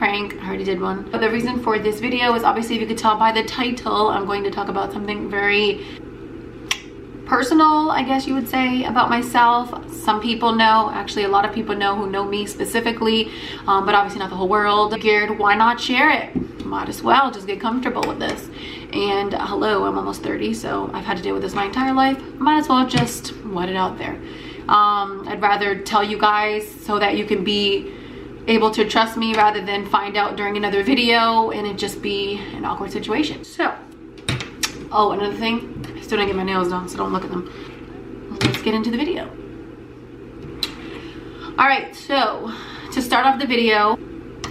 prank. I already did one. But the reason for this video is, obviously, if you could tell by the title, I'm going to talk about something very personal, I guess you would say, about myself. Some people know, actually a lot of people know who know me specifically, but obviously not the whole world. Figured, why not share it? Might as well just get comfortable with this. And hello, I'm almost 30, so I've had to deal with this my entire life. Might as well just let it out there. I'd rather tell you guys so that you can be able to trust me, rather than find out during another video and it just be an awkward situation. So, oh, another thing, I still didn't get my nails done, so don't look at them. Let's get into the video. All right, so to start off the video,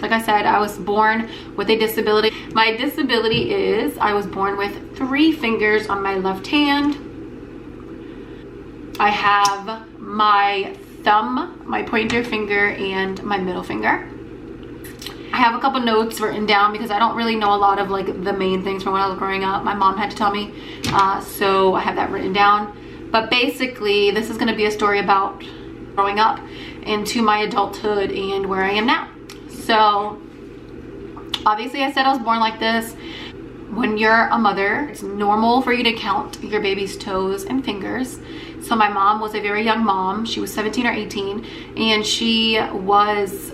like I said, I was born with a disability. My disability is I was born with 3 fingers on my left hand. I have my thumb, my pointer finger, and my middle finger. I have a couple notes written down because I don't really know a lot of like the main things from when I was growing up. My mom had to tell me, so I have that written down. But basically, this is going to be a story about growing up into my adulthood and where I am now. So obviously, I said I was born like this. When you're a mother, it's normal for you to count your baby's toes and fingers. So my mom was a very young mom. She was 17 or 18, and she was,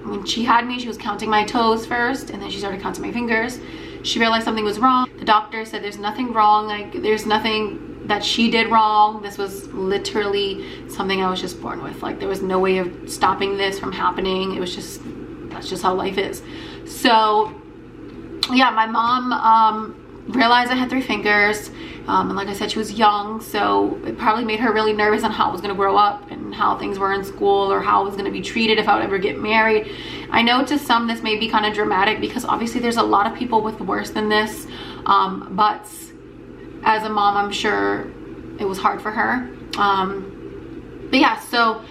when she had me, she was counting my toes first, and then she started counting my fingers. She realized something was wrong. The doctor said there's nothing wrong, like there's nothing that she did wrong. This was literally something I was just born with. Like there was no way of stopping this from happening. It was just, that's just how life is. So yeah, my mom realized I had 3 fingers, and like I said, she was young, so it probably made her really nervous on how I was going to grow up and how things were in school, or how I was going to be treated if I would ever get married. I know to some this may be kind of dramatic, because obviously there's a lot of people with worse than this, but as a mom, I'm sure it was hard for her. But yeah, so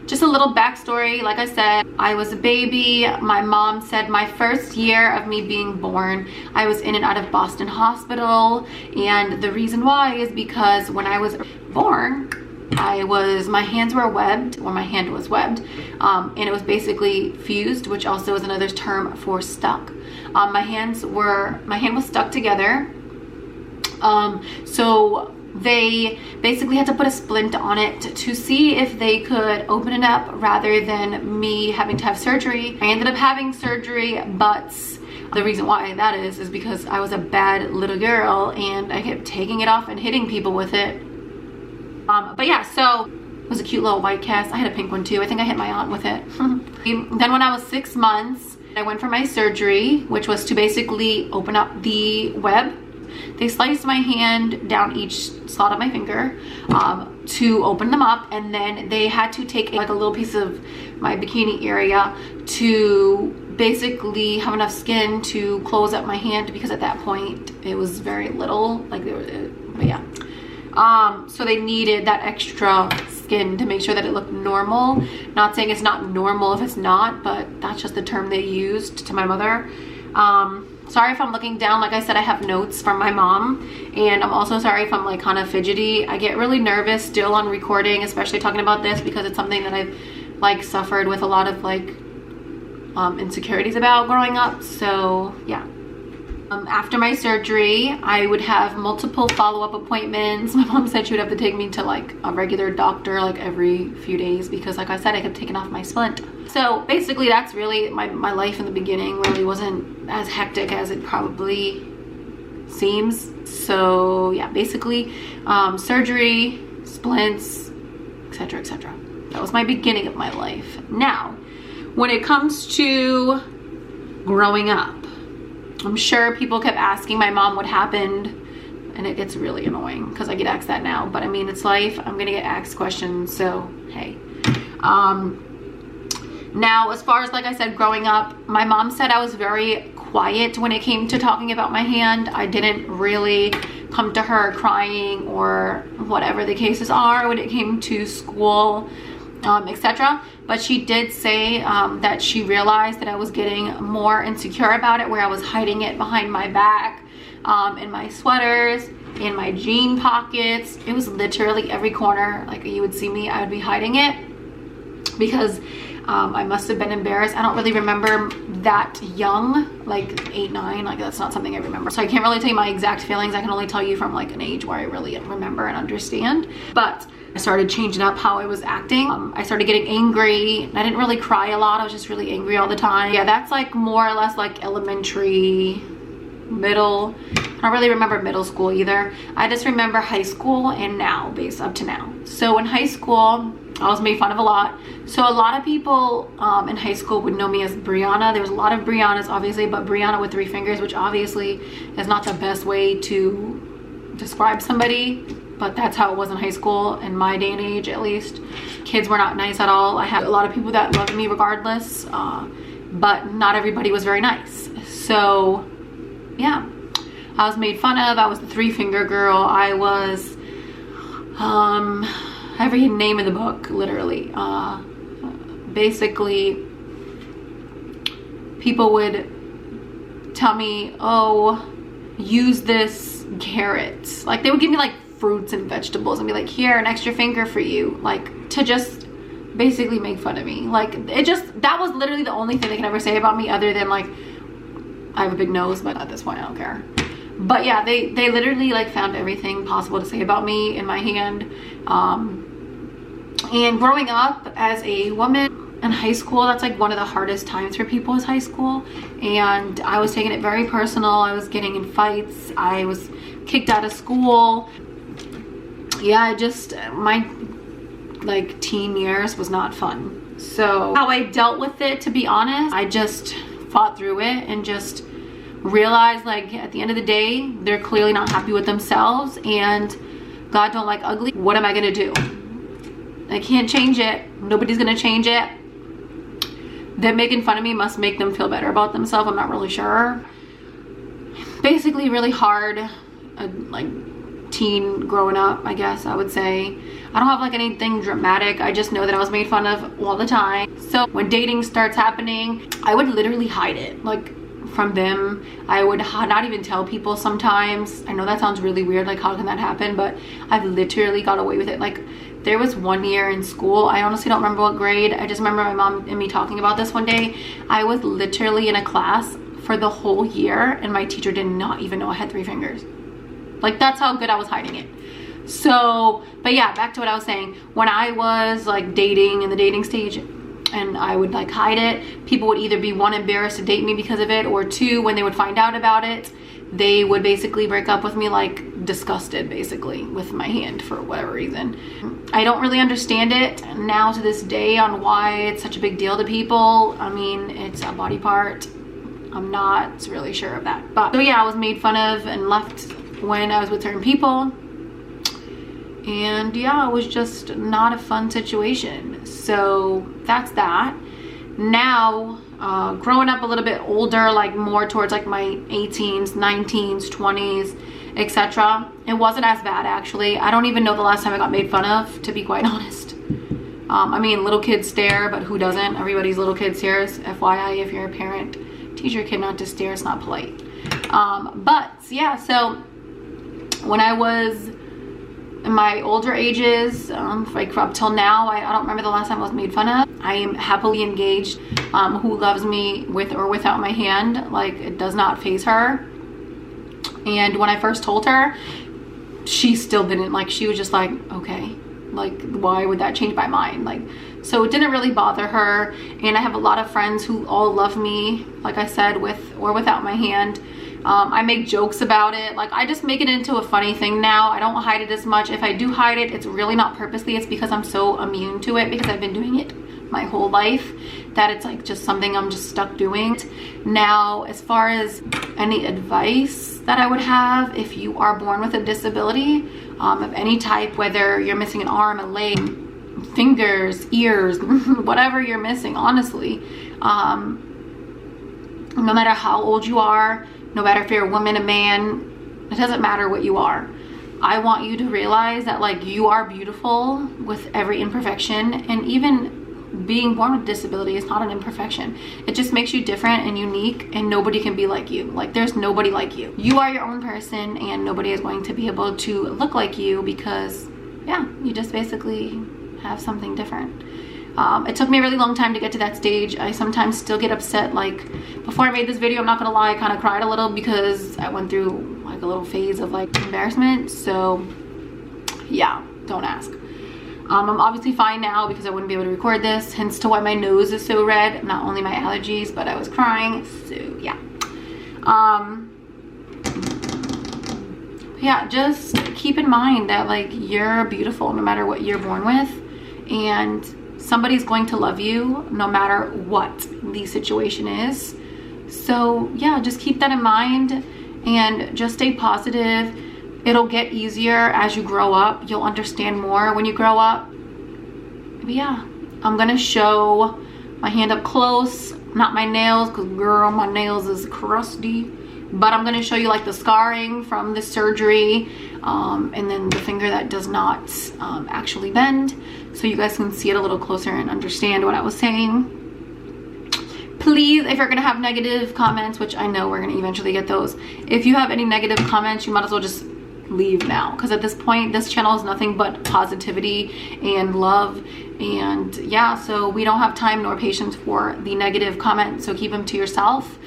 just a little backstory. Like I said, I was a baby. My mom said my first year of me being born, I was in and out of Boston Hospital. And the reason why is because when I was born, my hands were webbed, or my hand was webbed, and it was basically fused, which also is another term for stuck. My hand was stuck together. So they basically had to put a splint on it to see if they could open it up, rather than me having to have surgery. I ended up having surgery, but the reason why that is because I was a bad little girl and I kept taking it off and hitting people with it. But yeah, so it was a cute little white cast. I had a pink one too. I think I hit my aunt with it. Then when I was 6 months, I went for my surgery, which was to basically open up the web. They sliced my hand down each slot of my finger to open them up, and then they had to take like a little piece of my bikini area to basically have enough skin to close up my hand, because at that point it was very little, like there was, but yeah. So they needed that extra skin to make sure that it looked normal. Not saying it's not normal if it's not, but that's just the term they used to my mother. Sorry if I'm looking down. Like I said, I have notes from my mom, and I'm also sorry if I'm like kind of fidgety. I get really nervous still on recording, especially talking about this, because it's something that I've like suffered with a lot of like insecurities about growing up. So yeah. After my surgery, I would have multiple follow-up appointments. My mom said she would have to take me to like a regular doctor like every few days, because like I said, I kept taking off my splint. So basically that's really my life in the beginning. Really wasn't as hectic as it probably seems. So yeah, basically surgery, splints, etc, etc. That was my beginning of my life. Now, when it comes to growing up, I'm sure people kept asking my mom what happened, and it gets really annoying because I get asked that now, but I mean, it's life. I'm gonna get asked questions, so hey. Now, as far as like I said, growing up, my mom said I was very quiet when it came to talking about my hand. I didn't really come to her crying or whatever the cases are when it came to school, etc. But she did say that she realized that I was getting more insecure about it, where I was hiding it behind my back, in my sweaters, in my jean pockets. It was literally every corner. Like you would see me, I would be hiding it, because I must have been embarrassed. I don't really remember that young, like 8, 9, like that's not something I remember. So I can't really tell you my exact feelings. I can only tell you from like an age where I really remember and understand. But I started changing up how I was acting. I started getting angry. I didn't really cry a lot. I was just really angry all the time. Yeah, that's like more or less like elementary, middle. I don't really remember middle school either. I just remember high school and now, based up to now. So in high school, I was made fun of a lot. So a lot of people in high school would know me as Brianna. There was a lot of Briannas, obviously, but Brianna with 3 fingers, which obviously is not the best way to describe somebody, but that's how it was in high school, in my day and age at least. Kids were not nice at all. I had a lot of people that loved me regardless, but not everybody was very nice. So yeah, I was made fun of. I was the 3-finger girl. I was every name in the book, literally. Basically, people would tell me, oh, use this carrot. Like they would give me like fruits and vegetables and be like, here, an extra finger for you, like to just basically make fun of me. Like it just, that was literally the only thing they can ever say about me, other than like I have a big nose, but at this point I don't care. But yeah, they literally like found everything possible to say about me in my hand. And growing up as a woman in high school, that's like one of the hardest times for people is high school. And I was taking it very personal. I was getting in fights. I was kicked out of school. Yeah, just my like teen years was not fun. So how I dealt with it, to be honest, I just fought through it and just realized, like, at the end of the day, they're clearly not happy with themselves and God don't like ugly. What am I gonna do? I can't change it. Nobody's gonna change it. Them making fun of me must make them feel better about themselves. I'm not really sure. Basically really hard, like teen growing up, I guess I would say. I don't have like anything dramatic. I just know that I was made fun of all the time. So when dating starts happening, I would literally hide it, like from them. I would not even tell people sometimes. I know that sounds really weird, like how can that happen? But I've literally got away with it. Like there was one year in school, I honestly don't remember what grade. I just remember my mom and me talking about this one day. I was literally in a class for the whole year and my teacher did not even know I had 3 fingers. Like that's how good I was hiding it. So, but yeah, back to what I was saying. When I was like dating, in the dating stage, and I would like hide it, people would either be 1, embarrassed to date me because of it, or 2, when they would find out about it, they would basically break up with me, like disgusted basically with my hand for whatever reason. I don't really understand it now to this day on why it's such a big deal to people. I mean, it's a body part. I'm not really sure of that. But so yeah, I was made fun of and left when I was with certain people. And yeah, it was just not a fun situation. So that's that. Now, growing up a little bit older, like more towards like my 18s, 19s, 20s, etc. It wasn't as bad actually. I don't even know the last time I got made fun of, to be quite honest. I mean, little kids stare, but who doesn't? Everybody's little kid stares. FYI, if you're a parent, teach your kid not to stare. It's not polite. But yeah, so when I was in my older ages, like up till now, I don't remember the last time I was made fun of. I am happily engaged, who loves me with or without my hand. Like it does not faze her. And when I first told her, she still didn't, like, she was just like, okay, like why would that change my mind? Like, so it didn't really bother her. And I have a lot of friends who all love me, like I said, with or without my hand. I make jokes about it. Like I just make it into a funny thing now. I don't hide it as much. If I do hide it, it's really not purposely. It's because I'm so immune to it, because I've been doing it my whole life, that it's like just something I'm just stuck doing. Now, as far as any advice that I would have, if you are born with a disability of any type, whether you're missing an arm, a leg, fingers, ears, whatever you're missing, honestly, no matter how old you are, no matter if you're a woman, a man, it doesn't matter what you are. I want you to realize that like you are beautiful with every imperfection, and even being born with disability is not an imperfection. It just makes you different and unique, and nobody can be like you. Like there's nobody like you. You are your own person, and nobody is going to be able to look like you, because yeah, you just basically have something different. It took me a really long time to get to that stage. I sometimes still get upset. Like before I made this video, I'm not gonna lie, I kind of cried a little because I went through like a little phase of like embarrassment. So yeah, don't ask. I'm obviously fine now because I wouldn't be able to record this, hence to why my nose is so red. Not only my allergies, but I was crying. So yeah. Yeah, just keep in mind that like you're beautiful no matter what you're born with, and somebody's going to love you no matter what the situation is. So yeah, just keep that in mind and just stay positive. It'll get easier as you grow up. You'll understand more when you grow up. But yeah, I'm gonna show my hand up close, not my nails, because girl, my nails is crusty. But I'm gonna show you like the scarring from the surgery, and then the finger that does not actually bend, so you guys can see it a little closer and understand what I was saying. Please, if you're gonna have negative comments, which I know we're gonna eventually get those, if you have any negative comments, you might as well just leave now, because at this point this channel is nothing but positivity and love, and yeah, so we don't have time nor patience for the negative comments, so keep them to yourself.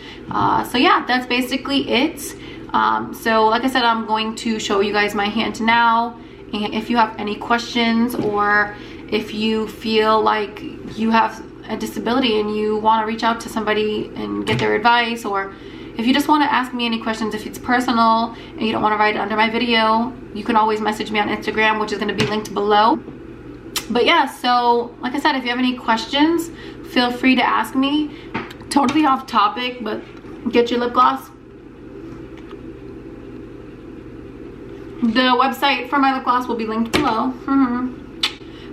So yeah, that's basically it. So like I said, I'm going to show you guys my hand now, and if you have any questions, or if you feel like you have a disability and you want to reach out to somebody and get their advice, or if you just want to ask me any questions, if it's personal and you don't want to write it under my video, you can always message me on Instagram, which is going to be linked below. But yeah, so like I said, if you have any questions, feel free to ask me. Totally off topic, but get your lip gloss. The website for my lip gloss will be linked below.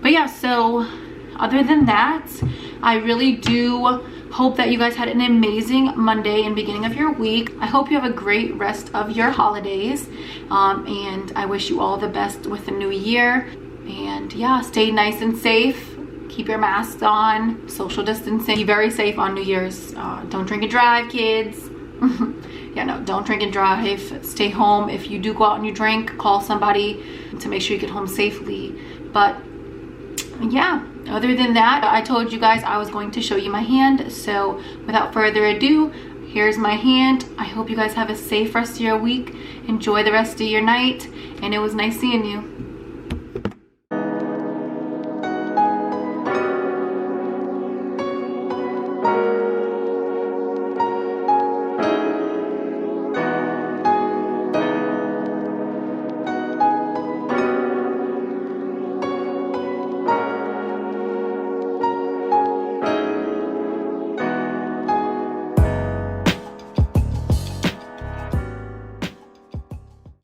But yeah, so other than that, I really do hope that you guys had an amazing Monday and beginning of your week. I hope you have a great rest of your holidays, and I wish you all the best with the new year. And yeah, stay nice and safe. Keep your masks on, social distancing. Be very safe on New Year's. Don't drink and drive, kids. Yeah, no, don't drink and drive. Stay home. If you do go out and you drink, call somebody to make sure you get home safely. But yeah, other than that, I told you guys I was going to show you my hand. So without further ado, here's my hand. I hope you guys have a safe rest of your week. Enjoy the rest of your night, and it was nice seeing you.